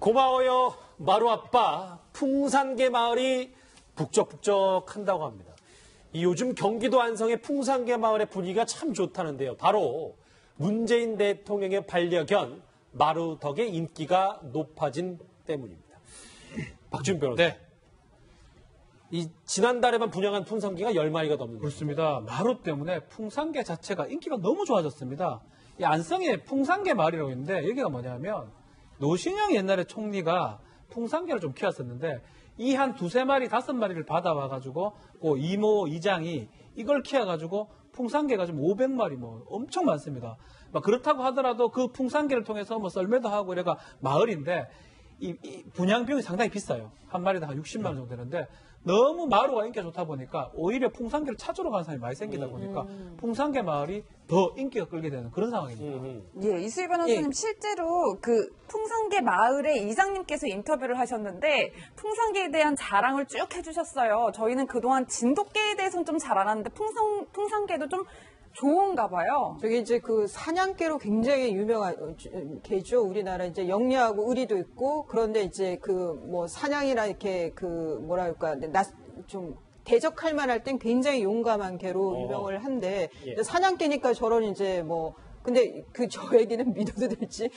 고마워요 마루아빠. 풍산개 마을이 북적북적한다고 합니다. 이 요즘 경기도 안성의 풍산개 마을의 분위기가 참 좋다는데요. 바로 문재인 대통령의 반려견 마루 덕의 인기가 높아진 때문입니다. 박준 변호사. 네. 이 지난달에만 분양한 풍산개가 10마리가 넘는 그렇습니다. 마루 때문에 풍산개 자체가 인기가 너무 좋아졌습니다. 이 안성에 풍산개 마을이라고 있는데 여기가 뭐냐면 노신영 옛날에 총리가 풍산개를 좀 키웠었는데 이 한 두세 마리, 5마리를 받아와가지고 그 이모, 이장이 이걸 키워가지고 풍산개가 좀 500마리 뭐 엄청 많습니다. 막 그렇다고 하더라도 그 풍산개를 통해서 뭐 썰매도 하고 이래가 마을인데 이 분양 비용이 상당히 비싸요. 한 마리당 한 60만 원 정도 되는데 너무 마루가 인기가 좋다 보니까 오히려 풍산개를 찾으러 가는 사람이 많이 생기다 보니까 풍산개 마을이 더 인기가 끌게 되는 그런 상황입니다. 예, 이수희 변호사님 실제로 그 풍산개 마을의 이장님께서 인터뷰를 하셨는데 풍산개에 대한 자랑을 쭉 해주셨어요. 저희는 그동안 진돗개에 대해서는 좀 잘 알았는데 풍산개도 좀 좋은가 봐요. 저게 이제 그 사냥개로 굉장히 유명한 개죠. 우리나라 이제 영리하고 의리도 있고 그런데 이제 그 뭐 사냥이나 이렇게 그 뭐랄까 좀 대적할 만할 땐 굉장히 용감한 개로 유명을 한데 예. 사냥개니까 저런 이제 뭐 근데 저 얘기는 믿어도 될지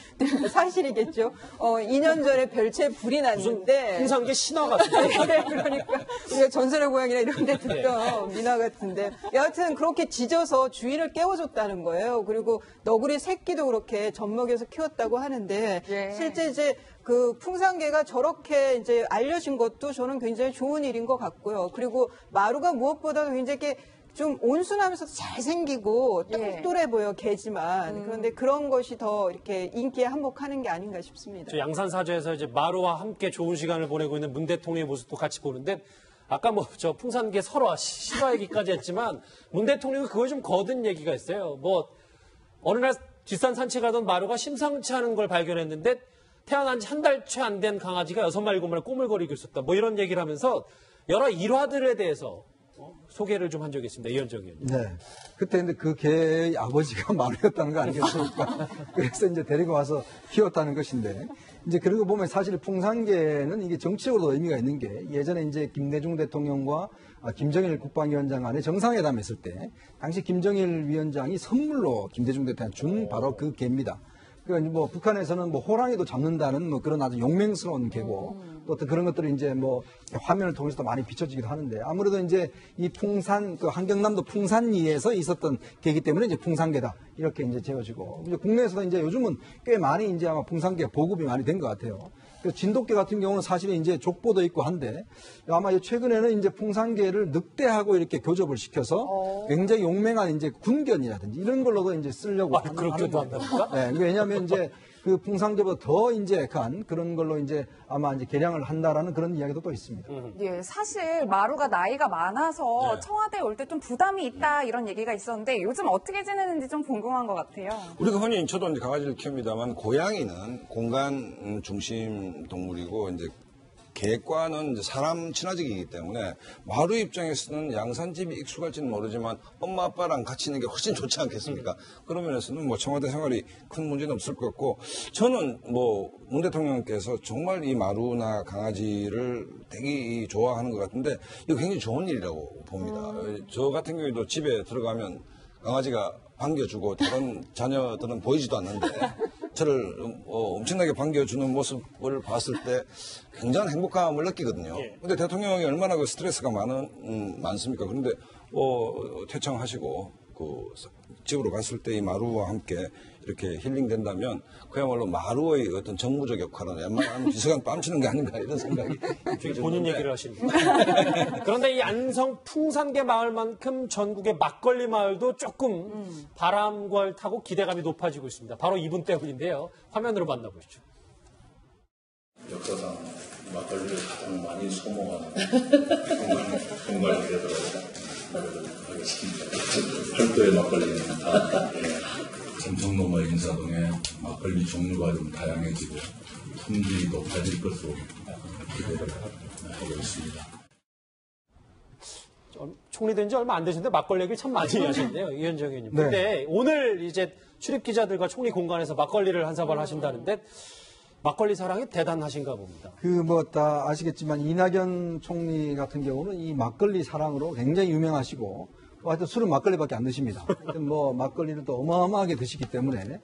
사실이겠죠. 2년 전에 별채 불이 났는데 풍산개 신화 같은데. 네, 그러니까 우리가 전설의 고향이나 이런 데 듣던 민화 같은데 여하튼 그렇게 짖어서 주인을 깨워줬다는 거예요. 그리고 너구리 새끼도 그렇게 젖먹여서 키웠다고 하는데 예. 실제 이제 그 풍산개가 저렇게 이제 알려진 것도 저는 굉장히 좋은 일인 것 같고요. 그리고 마루가 무엇보다도 굉장히 이렇게 좀 온순하면서도 잘생기고 똑똑해 보여 개지만 그런데 그런 것이 더 이렇게 인기에 한몫하는 게 아닌가 싶습니다. 저 양산사저에서 이제 마루와 함께 좋은 시간을 보내고 있는 문 대통령의 모습도 같이 보는데 아까 뭐 저 풍산개 설화 실화 얘기까지 했지만 문 대통령이 그거에 좀 거둔 얘기가 있어요. 뭐 어느 날 뒷산 산책하던 마루가 심상치 않은 걸 발견했는데 태어난 지 한 달 채 안 된 강아지가 6마리, 7마리 꼬물거리고 있었다. 뭐 이런 얘기를 하면서 여러 일화들에 대해서 소개를 좀 한 적이 있습니다. 이현정 의원님. 네. 그때 근데 그 개의 아버지가 마루였다는 거 아니겠습니까? 그래서 이제 데리고 와서 키웠다는 것인데, 이제 그런 거 보면 사실 풍산개는 이게 정치적으로도 의미가 있는 게 예전에 이제 김대중 대통령과 김정일 국방위원장 간의 정상회담 했을 때, 당시 김정일 위원장이 선물로 김대중 대통령한테 준 바로 그 개입니다. 그러니까 뭐 북한에서는 뭐 호랑이도 잡는다는 뭐 그런 아주 용맹스러운 개고 또 어떤 그런 것들이 이제 뭐 화면을 통해서도 많이 비춰지기도 하는데 아무래도 이제 이 풍산 그 한경남도 풍산리에서 있었던 개이기 때문에 이제 풍산개다 이렇게 이제 지어지고 이제 국내에서도 이제 요즘은 꽤 많이 이제 아마 풍산개 보급이 많이 된 것 같아요. 진돗개 같은 경우는 사실은 이제 족보도 있고 한데 아마 최근에는 이제 풍산개를 늑대하고 이렇게 교접을 시켜서 굉장히 용맹한 이제 군견이라든지 이런 걸로도 이제 쓰려고 하는 그렇게도 거예요. 한답니까? 네, 왜냐하면 이제 그 풍산개보다 더 이제 그런 걸로 이제 아마 이제 개량을 한다라는 그런 이야기도 또 있습니다. 예, 사실 마루가 나이가 많아서 청와대에 올 때 좀 부담이 있다 이런 얘기가 있었는데 요즘 어떻게 지내는지 좀 궁금한 것 같아요. 우리가 흔히 저도 이제 강아지를 키웁니다만 고양이는 공간 중심 동물이고 이제 개과는 이제 사람 친화적이기 때문에 마루 입장에서는 양산집이 익숙할지는 모르지만 엄마 아빠랑 같이 있는 게 훨씬 좋지 않겠습니까? 그런 면에서는 뭐 청와대 생활이 큰 문제는 없을 것 같고 저는 뭐 문 대통령께서 정말 이 마루나 강아지를 되게 좋아하는 것 같은데 이거 굉장히 좋은 일이라고 봅니다. 저 같은 경우에도 집에 들어가면 강아지가 반겨주고 다른 자녀들은 보이지도 않는데 저를 엄청나게 반겨주는 모습을 봤을 때 굉장한 행복감을 느끼거든요. 근데 대통령이 얼마나 그 스트레스가 많습니까? 그런데 퇴청하시고 그 집으로 갔을 때 이 마루와 함께 이렇게 힐링된다면 그야말로 마루의 어떤 정무적 역할은 웬만하면 비서관 뺨치는 게 아닌가 이런 생각이 본인 얘기를 하십니다. 그런데 이 안성 풍산개 마을만큼 전국의 막걸리 마을도 조금 바람과를 타고 기대감이 높아지고 있습니다. 바로 이분 때문인데요. 화면으로 만나보시죠. 역사상 막걸리를 가장 많이 소모하는 공간이라고 하겠습니다. 팔도의 막걸리는 다 삼성로마 인사동에 막걸리 종류가 좀 다양해지고 품질이 높아질 것으로 기대를 하고 있습니다. 총리된 지 얼마 안 되셨는데 막걸리 얘기를 참 많이 하셨네요. 이현정 의원님. 네. 근데 오늘 이제 출입 기자들과 총리 공간에서 막걸리를 한 사발 하신다는데 막걸리 사랑이 대단하신가 봅니다. 다 아시겠지만 이낙연 총리 같은 경우는 이 막걸리 사랑으로 굉장히 유명하시고 하여튼 술은 막걸리밖에 안 드십니다. 하여튼 막걸리를 또 어마어마하게 드시기 때문에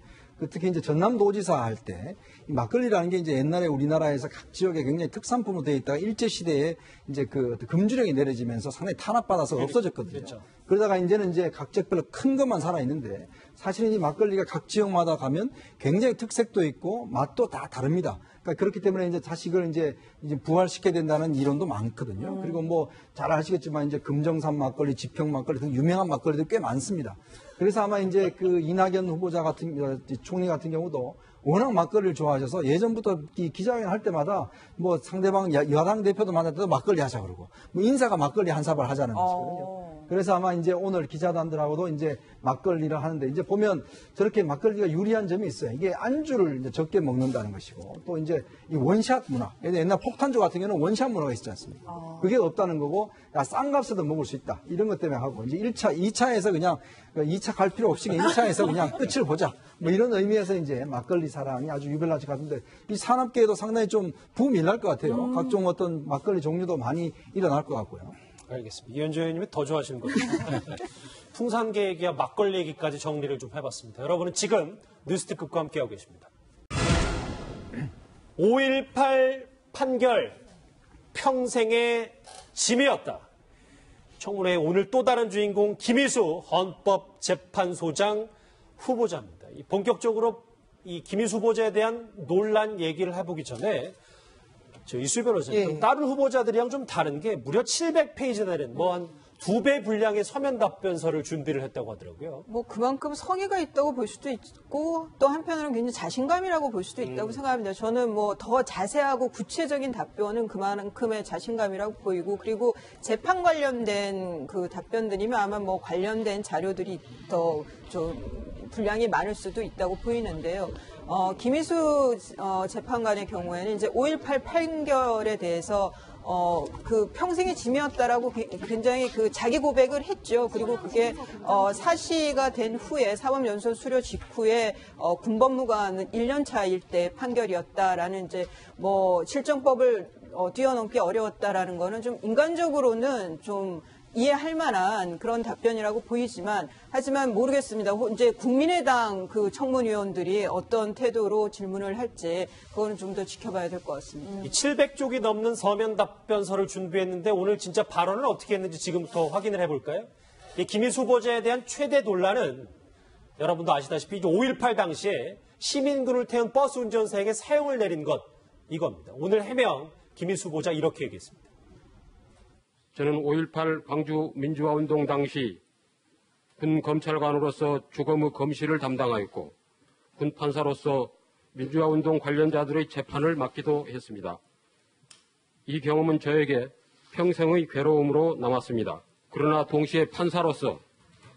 특히 이제 전남도지사 할 때 막걸리라는 게 이제 옛날에 우리나라에서 각 지역에 굉장히 특산품으로 되어 있다가 일제 시대에 이제 금주령이 내려지면서 상당히 탄압받아서 없어졌거든요. 그렇죠. 그러다가 이제는 이제 각 지역별로 큰 것만 살아 있는데 사실은 이 막걸리가 각 지역마다 가면 굉장히 특색도 있고 맛도 다 다릅니다. 그러니까 그렇기 때문에 이제 다시 이걸 이제 부활시켜야 된다는 이론도 많거든요. 그리고 잘 아시겠지만 이제 금정산 막걸리, 지평 막걸리 등 유명한 막걸리들 꽤 많습니다. 그래서 아마 이제 이낙연 후보자 총리 같은 경우도 워낙 막걸리를 좋아하셔서 예전부터 이 기자회견 할 때마다 상대방 여당 대표도 만날 때도 막걸리 하자 그러고 인사가 막걸리 한 사발 하자는 것이거든요. 그래서 아마 이제 오늘 기자단들하고도 이제 막걸리를 하는데 이제 보면 저렇게 막걸리가 유리한 점이 있어요. 이게 안주를 이제 적게 먹는다는 것이고 또 이제 이 원샷 문화. 옛날 폭탄주 같은 경우는 원샷 문화가 있지 않습니까? 그게 없다는 거고 싼 값에도 먹을 수 있다. 이런 것 때문에 하고 이제 1차, 2차에서 그냥 2차 갈 필요 없이 1차에서 그냥 끝을 보자. 이런 의미에서 이제 막걸리 사랑이 아주 유별나지 같은데 이 산업계에도 상당히 좀 붐이 일어날 것 같아요. 각종 어떤 막걸리 종류도 많이 일어날 것 같고요. 알겠습니다. 이현주 의원님이 더 좋아하시는 거죠. 풍산계 얘기와 막걸리 얘기까지 정리를 좀 해봤습니다. 여러분은 지금 뉴스특급과 함께하고 계십니다. 5.18 판결 평생의 짐이었다. 청문회의 오늘 또 다른 주인공 김희수 헌법재판소장 후보자입니다. 본격적으로 이 김희수 후보자에 대한 논란 얘기를 해보기 전에 이수 변호사님, 다른 후보자들이랑 좀 다른 게 무려 700페이지나 되는 한 2배 분량의 서면 답변서를 준비를 했다고 하더라고요. 그만큼 성의가 있다고 볼 수도 있고 또 한편으로는 굉장히 자신감이라고 볼 수도 있다고 생각합니다. 저는 더 자세하고 구체적인 답변은 그만큼의 자신감이라고 보이고 그리고 재판 관련된 답변들이면 아마 관련된 자료들이 더 좀 분량이 많을 수도 있다고 보이는데요. 김희수 재판관의 경우에는 이제 5.18 판결에 대해서 평생의 짐이었다라고 굉장히 자기 고백을 했죠. 그리고 그게 사시가 된 후에 사법연수원 수료 직후에 군법무관 1년 차일 때 판결이었다라는 이제 실정법을 뛰어넘기 어려웠다라는 거는 좀 인간적으로는 좀 이해할 만한 그런 답변이라고 보이지만 하지만 모르겠습니다. 이제 국민의당 청문위원들이 어떤 태도로 질문을 할지 그거는 좀 더 지켜봐야 될 것 같습니다. 이 700쪽이 넘는 서면 답변서를 준비했는데 오늘 진짜 발언을 어떻게 했는지 지금부터 확인을 해볼까요? 이 김희수 후보자에 대한 최대 논란은 여러분도 아시다시피 5.18 당시에 시민군을 태운 버스 운전사에게 사형을 내린 것 이겁니다. 오늘 해명 김희수 후보자 이렇게 얘기했습니다. 저는 5.18 광주 민주화운동 당시 군 검찰관으로서 주검의 검시를 담당하였고 군 판사로서 민주화운동 관련자들의 재판을 맡기도 했습니다. 이 경험은 저에게 평생의 괴로움으로 남았습니다. 그러나 동시에 판사로서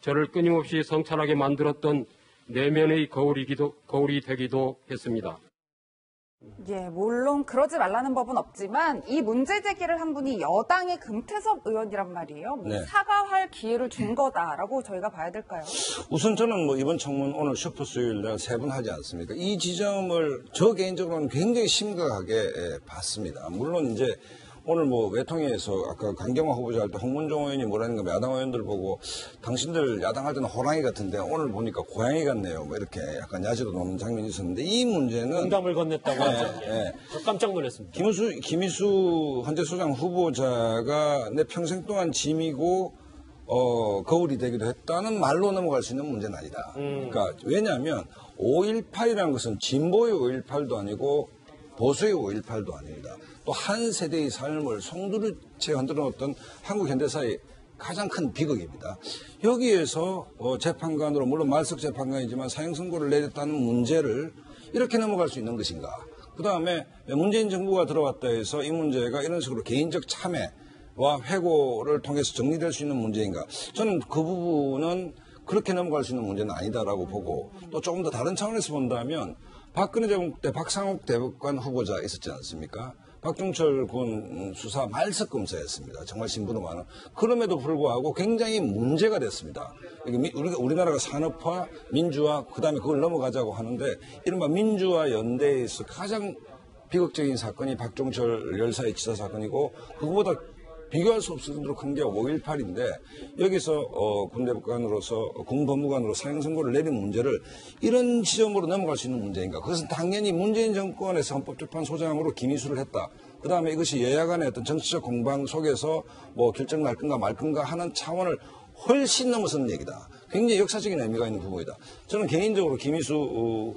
저를 끊임없이 성찰하게 만들었던 내면의 거울이 되기도 했습니다. 예, 물론 그러지 말라는 법은 없지만 이 문제 제기를 한 분이 여당의 금태섭 의원이란 말이에요. 네. 사과할 기회를 준 거다라고 저희가 봐야 될까요? 우선 저는 이번 청문 오늘 슈퍼수요일 내가 3번 하지 않습니까? 이 지점을 저 개인적으로는 굉장히 심각하게 봤습니다. 물론 이제 오늘 외통위에서 아까 강경화 후보자 할 때 홍문종 의원이 뭐라는가 야당 의원들 보고 당신들 야당할 때는 호랑이 같은데 오늘 보니까 고양이 같네요. 이렇게 약간 야지도 노는 장면이 있었는데 이 문제는 농담을 건넸다고 하죠. 저 깜짝 놀랐습니다. 김희수 헌재소장 후보자가 내 평생 동안 짐이고 거울이 되기도 했다는 말로 넘어갈 수 있는 문제는 아니다. 그러니까 왜냐하면 5.18이라는 것은 진보의 5.18도 아니고 보수의 5.18도 아닙니다. 또 한 세대의 삶을 송두리째 흔들어 놓았던 한국 현대사의 가장 큰 비극입니다. 여기에서 재판관으로 물론 말석 재판관이지만 사형 선고를 내렸다는 문제를 이렇게 넘어갈 수 있는 것인가. 그다음에 문재인 정부가 들어왔다 해서 이 문제가 이런 식으로 개인적 참여와 회고를 통해서 정리될 수 있는 문제인가. 저는 그 부분은 그렇게 넘어갈 수 있는 문제는 아니다라고 보고 또 조금 더 다른 차원에서 본다면 박근혜 정부 때 박상욱 대법관 후보자 있었지 않습니까? 박종철 군 수사 말석 검사였습니다. 정말 신분도 많은. 그럼에도 불구하고 굉장히 문제가 됐습니다. 우리나라가 산업화, 민주화, 그다음에 그걸 넘어가자고 하는데 이른바 민주화 연대에서 가장 비극적인 사건이 박종철 열사의 치사 사건이고 그거보다 비교할 수 없을 정도로 큰 게 5.18인데 여기서 군대법관으로서 군법무관으로 사형 선고를 내린 문제를 이런 지점으로 넘어갈 수 있는 문제인가? 그것은 당연히 문재인 정권에서 헌법재판소장으로 김희수를 했다. 그다음에 이것이 여야 간의 어떤 정치적 공방 속에서 뭐 결정 날 건가 말 건가 하는 차원을 훨씬 넘어서는 얘기다. 굉장히 역사적인 의미가 있는 부분이다. 저는 개인적으로 김희수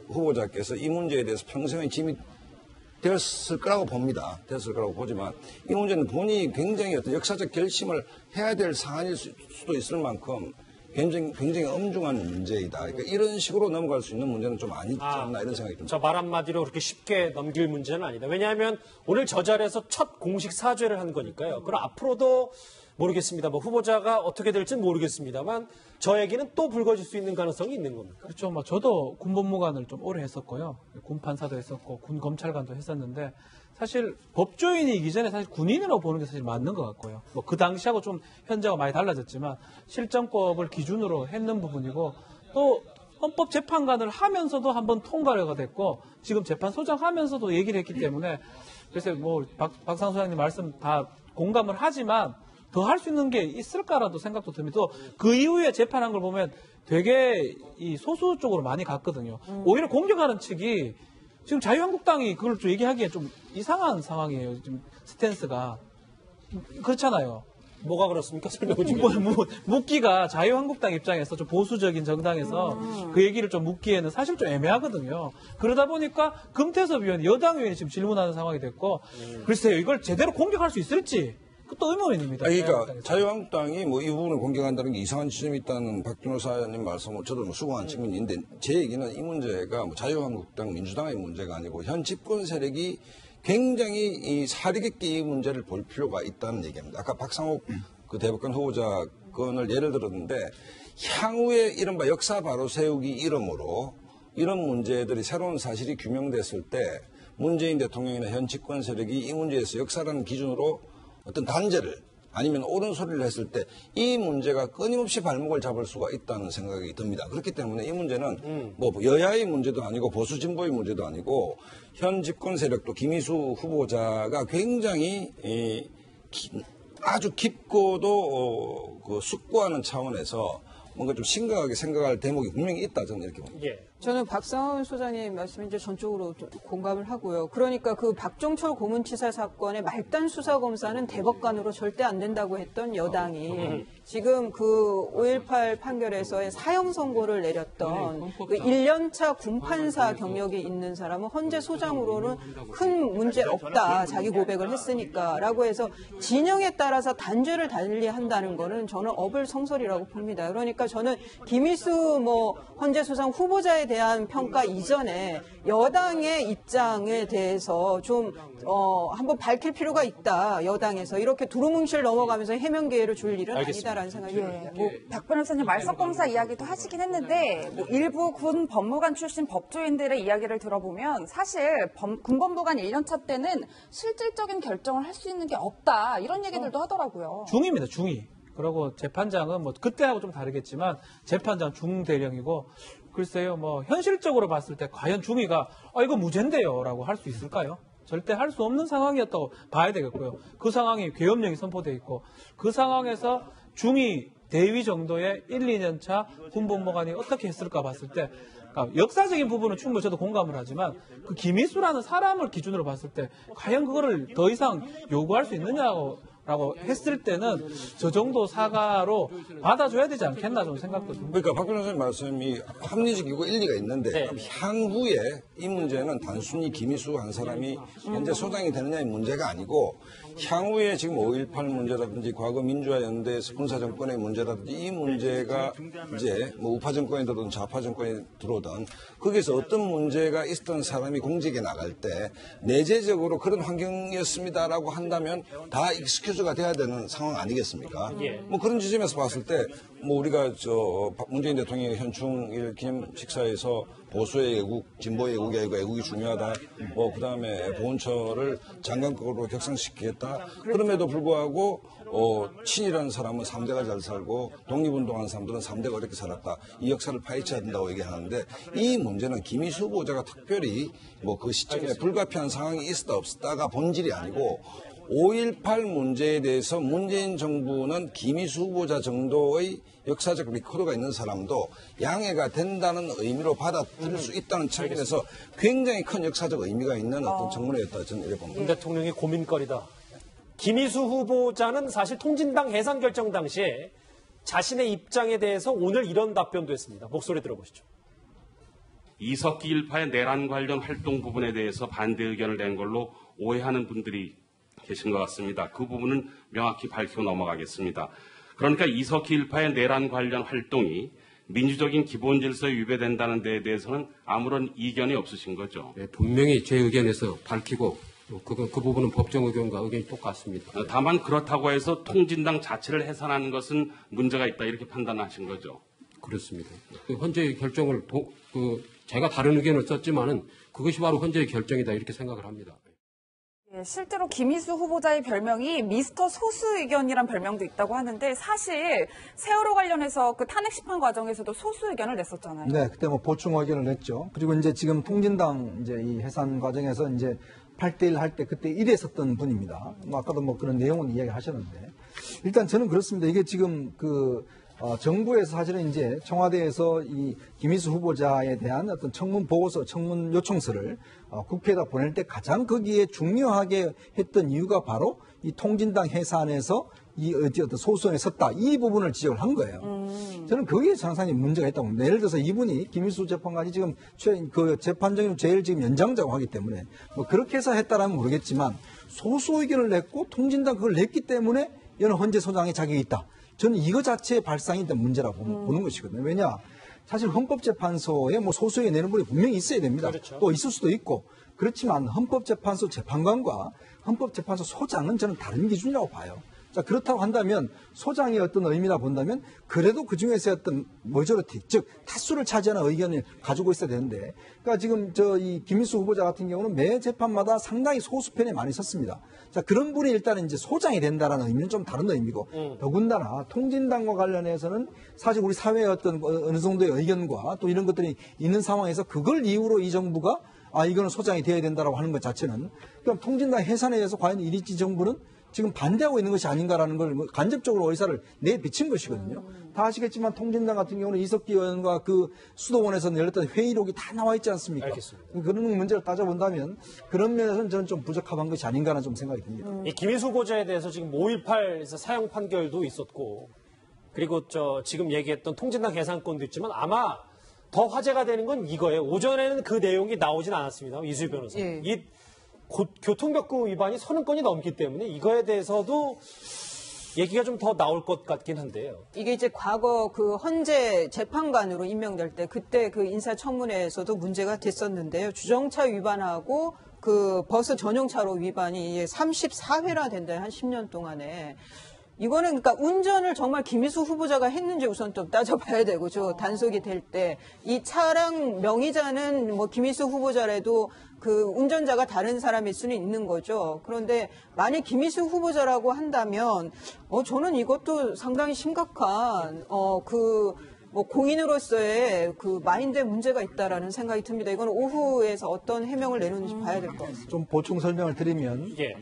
후보자께서 이 문제에 대해서 평생의 짐이 되었을 거라고 봅니다. 되었을 거라고 보지만 이 문제는 본인이 굉장히 어떤 역사적 결심을 해야 될 사안일 수도 있을 만큼 굉장히 엄중한 문제이다. 그러니까 이런 식으로 넘어갈 수 있는 문제는 좀 아니지 않나 이런 생각이 듭니다. 저 말 한마디로 그렇게 쉽게 넘길 문제는 아니다. 왜냐하면 오늘 저 자리에서 첫 공식 사죄를 한 거니까요. 그럼 앞으로도 모르겠습니다. 뭐 후보자가 어떻게 될지는 모르겠습니다만 저 얘기는 또 불거질 수 있는 가능성이 있는 겁니다. 그렇죠. 뭐 저도 군법무관을 좀 오래 했었고요. 군판사도 했었고 군검찰관도 했었는데 사실 법조인이기 전에 사실 군인이라고 보는 게 사실 맞는 것 같고요. 뭐 그 당시하고 좀 현재가 많이 달라졌지만 실정법을 기준으로 했는 부분이고 또 헌법재판관을 하면서도 한번 통과가 됐고 지금 재판소장 하면서도 얘기를 했기 때문에 그래서 뭐 박상 소장님 말씀 다 공감을 하지만 더 할 수 있는 게 있을까라도 생각도 듭니다. 또 그 이후에 재판한 걸 보면 되게 이 소수 쪽으로 많이 갔거든요. 오히려 공격하는 측이 지금 자유한국당이 그걸 좀 얘기하기에 좀 이상한 상황이에요. 지금 스탠스가. 그렇잖아요. 뭐가 그렇습니까? 설명을 좀 묻기가 자유한국당 입장에서 좀 보수적인 정당에서 그 얘기를 좀 묻기에는 사실 좀 애매하거든요. 그러다 보니까 금태섭 의원, 여당 의원이 지금 질문하는 상황이 됐고 글쎄요. 이걸 제대로 공격할 수 있을지 그것도 의문입니다. 그러니까 자유한국당이 뭐 이 부분을 공격한다는 게 이상한 지점이 있다는 박 변호사님 말씀을 저도 뭐 수긍한 측면이 있는데 제 얘기는 이 문제가 뭐 자유한국당, 민주당의 문제가 아니고 현 집권 세력이 굉장히 이 사리 깊게 이 문제를 볼 필요가 있다는 얘기입니다. 아까 박상욱 그 대법관 후보자 건을 예를 들었는데 향후에 이른바 역사 바로 세우기 이름으로 이런 문제들이 새로운 사실이 규명됐을 때 문재인 대통령이나 현 집권 세력이 이 문제에서 역사라는 기준으로 어떤 단죄를 아니면 옳은 소리를 했을 때 이 문제가 끊임없이 발목을 잡을 수가 있다는 생각이 듭니다. 그렇기 때문에 이 문제는 뭐 여야의 문제도 아니고 보수 진보의 문제도 아니고 현 집권 세력도 김희수 후보자가 굉장히 아주 깊고도 그 숙고하는 차원에서 뭔가 좀 심각하게 생각할 대목이 분명히 있다 저는 이렇게 봅니다. 예. 저는 박상원 소장님 말씀에 이제 전적으로 좀 공감을 하고요. 그러니까 그 박종철 고문치사 사건의 말단 수사 검사는 대법관으로 절대 안 된다고 했던 여당이 지금 그 5.18 판결에서의 사형 선고를 내렸던 그 1년차 군판사 경력이 있는 사람은 헌재 소장으로는 큰 문제 없다. 자기 고백을 했으니까라고 해서 진영에 따라서 단죄를 달리한다는 거는 저는 어불성설이라고 봅니다. 그러니까 저는 김희수 뭐 헌재 소장 후보자에 대한 평가 이전에 여당의 입장에 대해서 좀 한번 밝힐 필요가 있다. 여당에서 이렇게 두루뭉실 넘어가면서 해명 기회를 줄 일은 아니다라는 생각이 듭니다. 뭐 박 변호사님 말석검사 이야기도 하시긴 했는데 뭐 일부 군 법무관 출신 법조인들의 이야기를 들어보면 사실 군법무관 1년차 때는 실질적인 결정을 할 수 있는 게 없다. 이런 얘기들도 하더라고요. 중입니다. 중이. 그리고 재판장은 뭐 그때하고 좀 다르겠지만 재판장 중대령이고 글쎄요 뭐 현실적으로 봤을 때 과연 중위가 이거 무죄인데요 라고 할 수 있을까요? 절대 할 수 없는 상황이었다고 봐야 되겠고요. 그 상황이 계엄령이 선포돼 있고 그 상황에서 중위 대위 정도의 1, 2년 차 군법무관이 어떻게 했을까 봤을 때 그러니까 역사적인 부분은 충분히 저도 공감을 하지만 그 김희수라는 사람을 기준으로 봤을 때 과연 그거를 더 이상 요구할 수 있느냐고 라고 했을 때는 저 정도 사과로 받아줘야 되지 않겠나 좀 생각도 듭니다. 그러니까 박 변호사님 말씀이 합리적이고 일리가 있는데 네. 그럼 향후에 이 문제는 단순히 김희수 한 사람이 현재 소장이 되느냐의 문제가 아니고 향후에 지금 5.18 문제라든지 과거 민주화 연대에서 군사정권의 문제라든지 이 문제가 이제 뭐 우파 정권이 들어오든 좌파 정권이 들어오든 거기서 어떤 문제가 있었던 사람이 공직에 나갈 때 내재적으로 그런 환경이었습니다라고 한다면 다 익숙해질 대주주가 돼야 되는 상황 아니겠습니까? 예. 뭐 그런 지점에서 봤을 때 뭐 우리가 문재인 대통령의 현충일 기념 식사에서 보수의 애국, 진보의 애국이 아니고 애국이 중요하다. 뭐 그다음에 보훈처를 장관급으로 격상시키겠다. 그럼에도 불구하고 친이라는 사람은 3대가 잘 살고 독립운동하는 사람들은 3대가 어렵게 살았다. 이 역사를 파헤쳐야 된다고 얘기하는데 이 문제는 김희수 후보자가 특별히 뭐 그 시점에 불가피한 상황이 있었다 없었다가 본질이 아니고 5.18 문제에 대해서 문재인 정부는 김희수 후보자 정도의 역사적 리코더가 있는 사람도 양해가 된다는 의미로 받아들일 수 있다는 측면에서 굉장히 큰 역사적 의미가 있는 어떤 청문회였다 저는 이렇게 봅니다. 문 대통령의 고민거리다. 김희수 후보자는 사실 통진당 해산 결정 당시에 자신의 입장에 대해서 오늘 이런 답변도 했습니다. 목소리 들어보시죠. 이석기 일파의 내란 관련 활동 부분에 대해서 반대 의견을 낸 걸로 오해하는 분들이 계신 것 같습니다. 그 부분은 명확히 밝히고 넘어가겠습니다. 그러니까 이석기 일파의 내란 관련 활동이 민주적인 기본 질서에 위배된다는 데에 대해서는 아무런 이견이 없으신 거죠. 네, 분명히 제 의견에서 밝히고 그 부분은 법정 의견과 의견이 똑같습니다. 다만 그렇다고 해서 통진당 자체를 해산하는 것은 문제가 있다 이렇게 판단하신 거죠. 그렇습니다. 헌재의 결정을 제가 다른 의견을 썼지만은 그것이 바로 헌재의 결정이다 이렇게 생각을 합니다. 예, 실제로 김희수 후보자의 별명이 미스터 소수 의견이란 별명도 있다고 하는데 사실 세월호 관련해서 그 탄핵 심판 과정에서도 소수 의견을 냈었잖아요. 네, 그때 뭐 보충 의견을 냈죠. 그리고 이제 지금 통진당 이제 이 해산 과정에서 이제 8대1 할 때 그때 1위했었던 분입니다. 뭐 아까도 뭐 그런 내용은 이야기하셨는데 일단 저는 그렇습니다. 이게 지금 정부에서 사실은 이제 청와대에서 이 김희수 후보자에 대한 어떤 청문 보고서, 청문 요청서를 국회에다 보낼 때 가장 거기에 중요하게 했던 이유가 바로 이 통진당 해산에서 이 어떤 소수에 섰다. 이 부분을 지적을 한 거예요. 저는 거기에 상당히 문제가 있다고 봅니다. 예를 들어서 이분이 김희수 재판관이 지금 그 재판정이 제일 지금 연장자고 하기 때문에 뭐 그렇게 해서 했다라면 모르겠지만 소수 의견을 냈고 통진당 그걸 냈기 때문에 이는 헌재소장의 자격이 있다. 저는 이거 자체의 발상이 일단 문제라고 보는 것이거든요. 왜냐? 사실 헌법재판소에 뭐 소수에 내는 분이 분명히 있어야 됩니다. 그렇죠. 또 있을 수도 있고. 그렇지만 헌법재판소 재판관과 헌법재판소 소장은 저는 다른 기준이라고 봐요. 자, 그렇다고 한다면 소장의 어떤 의미나 본다면 그래도 그 중에서 어떤 머저리티, 즉 다수를 차지하는 의견을 가지고 있어야 되는데 그러니까 지금 이 김희수 후보자 같은 경우는 매 재판마다 상당히 소수편에 많이 섰습니다. 자, 그런 분이 일단은 이제 소장이 된다라는 의미는 좀 다른 의미고 더군다나 통진당과 관련해서는 사실 우리 사회의 어떤 어느 정도의 의견과 또 이런 것들이 있는 상황에서 그걸 이유로 이 정부가 이거는 소장이 되어야 된다라고 하는 것 자체는 그럼 통진당 해산에 대해서 과연 이 정부는 지금 반대하고 있는 것이 아닌가라는 걸 간접적으로 의사를 내비친 것이거든요. 다 아시겠지만 통진당 같은 경우는 이석기 의원과 그 수도원에서 열렸던 회의록이 다 나와 있지 않습니까? 알겠습니다. 그런 문제를 따져본다면 그런 면에서는 저는 좀 부적합한 것이 아닌가라는 좀 생각이 듭니다. 이 김희수 후보자에 대해서 지금 5.18에서 사형 판결도 있었고 그리고 지금 얘기했던 통진당 해산권도 있지만 아마 더 화제가 되는 건 이거예요. 오전에는 그 내용이 나오진 않았습니다. 이수희 변호사. 예. 이 교통벽구 위반이 30건이 넘기 때문에 이거에 대해서도 얘기가 좀 더 나올 것 같긴 한데요. 이게 이제 과거 그 헌재 재판관으로 임명될 때 그때 그 인사청문회에서도 문제가 됐었는데요. 주정차 위반하고 그 버스 전용차로 위반이 34회나 된다, 한 10년 동안에. 이거는 그러니까 운전을 정말 김희수 후보자가 했는지 우선 좀 따져봐야 되고, 단속이 될 때. 이 차량 명의자는 뭐 김희수 후보자라도 그 운전자가 다른 사람일 수는 있는 거죠. 그런데 만약 김희수 후보자라고 한다면, 저는 이것도 상당히 심각한, 뭐 공인으로서의 그 마인드에 문제가 있다라는 생각이 듭니다. 이건 오후에서 어떤 해명을 내놓는지 봐야 될 것 같습니다. 좀 보충 설명을 드리면, 예.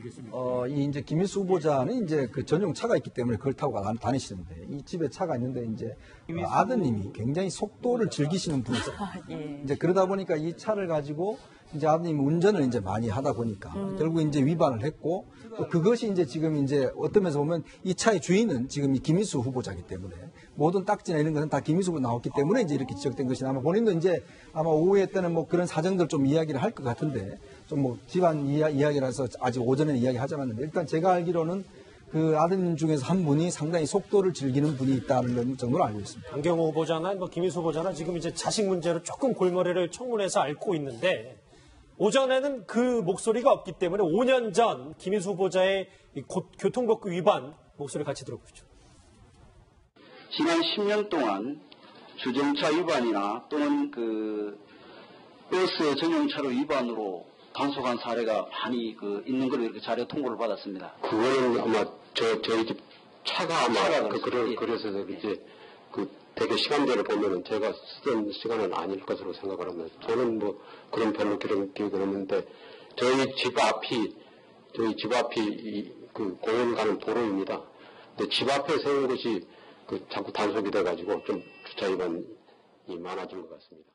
이 이제 김희수 후보자는 이제 그 전용 차가 있기 때문에 그걸 타고 다니시는데, 이 집에 차가 있는데 이제 아드님이 굉장히 속도를 즐기시는 분이세요. 예. 이제 그러다 보니까 이 차를 가지고 이제 아드님이 운전을 이제 많이 하다 보니까 결국 이제 위반을 했고 또 그것이 이제 지금 이제 어떤 면에서 보면 이 차의 주인은 지금 이 김희수 후보자이기 때문에 모든 딱지나 이런 것은 다 김희수 후보가 나왔기 때문에 이제 이렇게 지적된 것이 아마 본인도 이제 아마 오후에 때는 뭐 그런 사정들 좀 이야기를 할 것 같은데 좀 뭐 집안 이야기라서 아직 오전에 이야기하지 않았는데 일단 제가 알기로는 그 아드님 중에서 한 분이 상당히 속도를 즐기는 분이 있다는 정도로 알고 있습니다. 강경호 후보자나 뭐 김희수 후보자나 지금 이제 자식 문제로 조금 골머리를 청문회에서 앓고 있는데 오전에는 그 목소리가 없기 때문에 5년 전 김희수 후보자의 교통법규 위반 목소리를 같이 들어보시죠. 지난 10년 동안 주정차 위반이나 또는 그 버스 전용차로 위반으로 단속한 사례가 많이 있는 걸로 이렇게 자료 통보를 받았습니다. 그거는 아마 저희 집 차가 아마 그래서 이제 되게 시간대를 보면은 제가 쓰던 시간은 아닐 것으로 생각을 합니다. 저는 뭐 그런 별로 기억은 없는데 저희 집 앞이 그 공원 가는 도로입니다. 근데 집 앞에 세운 것이 자꾸 단속이 돼가지고 좀 주차 위반이 많아진 것 같습니다.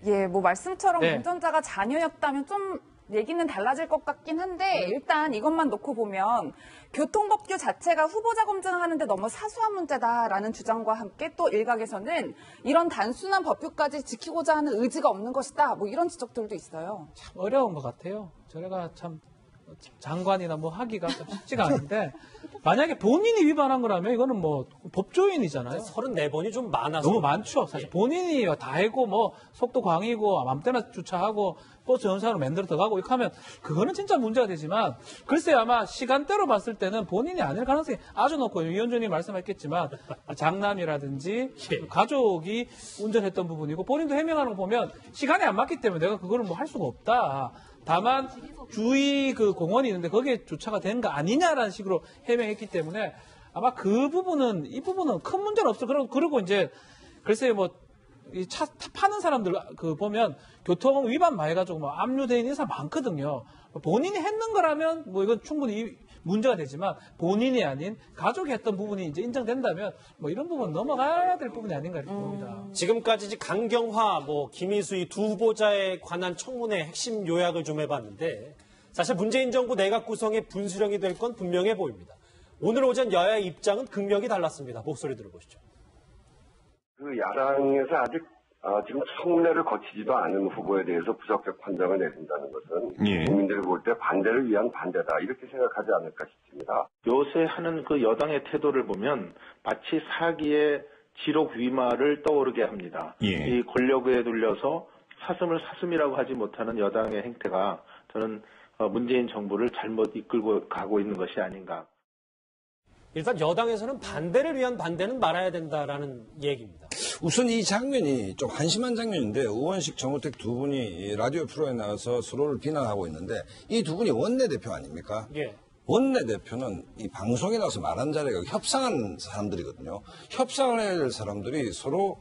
예, 뭐 말씀처럼 네. 운전자가 자녀였다면 좀 얘기는 달라질 것 같긴 한데 일단 이것만 놓고 보면 교통법규 자체가 후보자 검증하는데 너무 사소한 문제다라는 주장과 함께 또 일각에서는 이런 단순한 법규까지 지키고자 하는 의지가 없는 것이다. 뭐 이런 지적들도 있어요. 참 어려운 것 같아요. 저희가 참 장관이나 뭐 하기가 좀 쉽지가 않은데 만약에 본인이 위반한 거라면 이거는 뭐 법조인이잖아요. 34번이 좀 많아서. 너무 많죠. 사실 본인이 다 해고 뭐 속도 광이고 맘 때나 주차하고 버스 연사로 만들어 들어가고 이렇게 하면 그거는 진짜 문제가 되지만 글쎄 아마 시간대로 봤을 때는 본인이 아닐 가능성이 아주 높고 위원장님이 말씀했겠지만 장남이라든지 가족이 운전했던 부분이고 본인도 해명하는 거 보면 시간이 안 맞기 때문에 내가 그거를 뭐 할 수가 없다. 다만 주위 그 공원이 있는데 거기에 주차가 된 거 아니냐라는 식으로 해명했기 때문에 아마 이 부분은 큰 문제는 없어. 그리고 이제 글쎄요 뭐 이 차 파는 사람들 보면 교통 위반 많이 해가지고 뭐 압류돼 있는 사람 많거든요. 본인이 했는 거라면 뭐 이건 충분히 문제가 되지만 본인이 아닌 가족이 했던 부분이 이제 인정된다면 뭐 이런 부분 넘어가야 될 부분이 아닌가 이렇게 봅니다. 지금까지 강경화, 김희수 이 두 후보자에 관한 청문회 핵심 요약을 좀 해봤는데 사실 문재인 정부 내각 구성의 분수령이 될 건 분명해 보입니다. 오늘 오전 여야의 입장은 극명히 달랐습니다. 목소리 들어보시죠. 야당에서 아직 지금 청문회를 거치지도 않은 후보에 대해서 부적격 판정을 내린다는 것은 국민들이 볼 때 반대를 위한 반대다 이렇게 생각하지 않을까 싶습니다. 요새 하는 그 여당의 태도를 보면 마치 사기의 지록 위마를 떠오르게 합니다. 이 권력에 눌려서 사슴을 사슴이라고 하지 못하는 여당의 행태가 저는 문재인 정부를 잘못 이끌고 가고 있는 것이 아닌가. 일단 여당에서는 반대를 위한 반대는 말아야 된다라는 얘기입니다. 우선 이 장면이 좀 한심한 장면인데 의원식 정우택 두 분이 라디오 프로에 나와서 서로를 비난하고 있는데 이 두 분이 원내대표 아닙니까? 예. 원내대표는 이 방송에 나와서 말하는 자리가 협상하는 사람들이거든요. 협상을 해야 될 사람들이 서로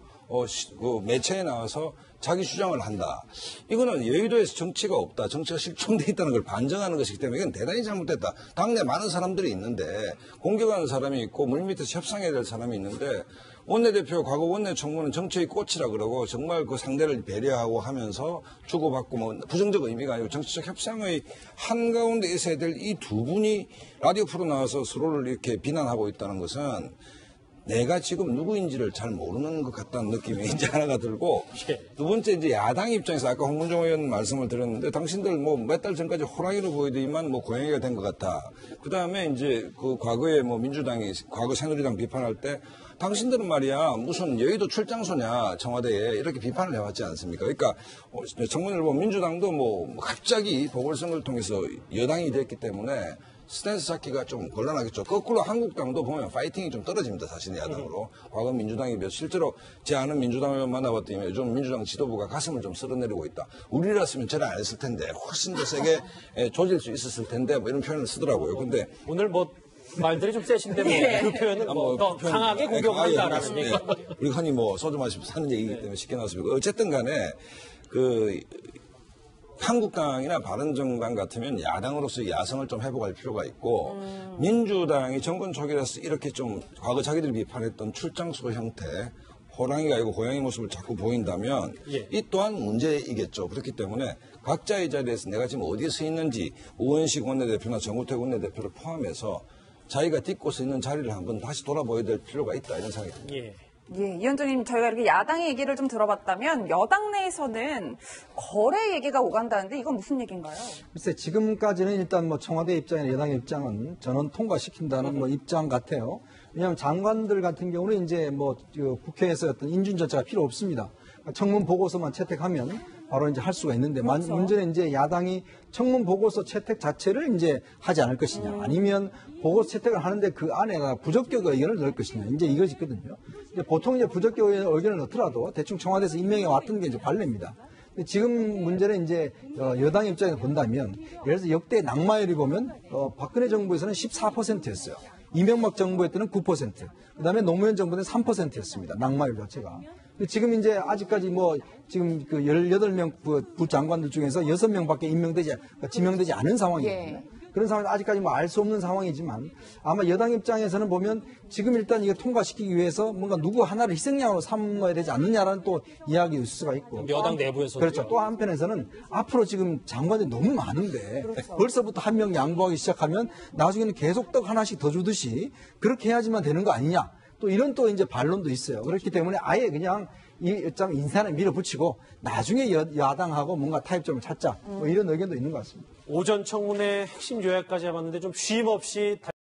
매체에 나와서 자기 주장을 한다. 이거는 여의도에서 정치가 없다. 정치가 실종돼 있다는 걸 반증하는 것이기 때문에 이건 대단히 잘못됐다. 당내 많은 사람들이 있는데 공격하는 사람이 있고 물밑에서 협상해야 될 사람이 있는데 원내대표 과거 원내총무는 정치의 꽃이라 그러고 정말 그 상대를 배려하고 하면서 주고받고 뭐 부정적 의미가 아니고 정치적 협상의 한가운데 있어야 될 이 두 분이 라디오 프로 나와서 서로를 이렇게 비난하고 있다는 것은 내가 지금 누구인지를 잘 모르는 것 같다는 느낌이 이제 하나가 들고 두 번째 이제 야당 입장에서 아까 홍문종 의원 말씀을 드렸는데 당신들 뭐 몇 달 전까지 호랑이로 보이더니만 뭐 고양이가 된 것 같다. 그 다음에 이제 그 과거에 뭐 민주당이 과거 새누리당 비판할 때 당신들은 말이야 무슨 여의도 출장소냐 청와대에 이렇게 비판을 해왔지 않습니까? 그러니까 청문회를 보면 민주당도 뭐 갑자기 보궐선거를 통해서 여당이 됐기 때문에 스탠스 잡기가 좀 곤란하겠죠. 거꾸로 한국당도 보면 파이팅이 좀 떨어집니다. 사실은 야당으로. 과거 민주당이 실제로 제 아는 민주당 의원 만나봤더니 요즘 민주당 지도부가 가슴을 좀 쓸어내리고 있다. 우리라으면 저래 안 했을 텐데 훨씬 더 세게 조질 수 있었을 텐데 뭐 이런 표현을 쓰더라고요. 근데 오늘 말들이 좀 세신데 그 표현은 더 강하게 공격한다라는 얘기. 우리 흔히 소주 마시면서 하는 얘기이기 때문에 쉽게 나왔습니다. 어쨌든 간에 한국당이나 바른정당 같으면 야당으로서 야성을 좀 회복할 필요가 있고 민주당이 정권 초기라서 이렇게 좀 과거 자기들이 비판했던 출장소 형태 호랑이가 아니고 고양이 모습을 자꾸 보인다면 이 또한 문제이겠죠. 그렇기 때문에 각자의 자리에서 내가 지금 어디에 서 있는지 우원식 원내대표나 정우택 원내대표를 포함해서 자기가 딛고 서 있는 자리를 한번 다시 돌아보아야 될 필요가 있다 이런 생각이 듭니다. 예, 이 위원장님 저희가 이렇게 야당의 얘기를 좀 들어봤다면 여당 내에서는 거래 얘기가 오간다는데 이건 무슨 얘기인가요? 글쎄 지금까지는 일단 청와대 입장이나 여당의 입장은 전원 통과시킨다는 입장 같아요. 왜냐하면 장관들 같은 경우는 이제 국회에서 어떤 인준 절차가 필요 없습니다. 청문 보고서만 채택하면 바로 이제 할 수가 있는데 그렇죠. 문제는 이제 야당이 청문 보고서 채택 자체를 이제 하지 않을 것이냐, 아니면 보고서 채택을 하는데 그 안에가 부적격 의견을 넣을 것이냐, 이제 이것이거든요. 이제 보통 이제 부적격 의견을 넣더라도 대충 청와대에서 임명해 왔던 게 이제 관례입니다. 근데 지금 문제는 이제 여당 입장에서 본다면, 예를 들어서 역대 낙마율이 보면 박근혜 정부에서는 14%였어요. 이명박 정부에 때는 9%, 그다음에 노무현 정부 때는 3%였습니다. 낙마율 자체가. 근데 지금 이제 아직까지 지금 그 18명 부장관들 중에서 6명밖에 지명되지 않은 상황이거든요. 그런 상황에서 아직까지 알 수 없는 상황이지만, 아마 여당 입장에서는 보면 지금 일단 이거 통과시키기 위해서 뭔가 누구 하나를 희생양으로 삼아야 되지 않느냐라는 또 이야기 있을 수가 있고. 여당 내부에서도. 그렇죠. 또 한편에서는 앞으로 지금 장관들이 너무 많은데 벌써부터 한 명 양보하기 시작하면 나중에는 계속 떡 하나씩 더 주듯이 그렇게 해야지만 되는 거 아니냐. 또 이런 또 이제 반론도 있어요. 그렇기 때문에 아예 그냥 인사를 밀어붙이고 나중에 야당하고 뭔가 타협점을 찾자. 뭐 이런 의견도 있는 것 같습니다. 오전 청문회 핵심 요약까지 해봤는데 좀 쉼 없이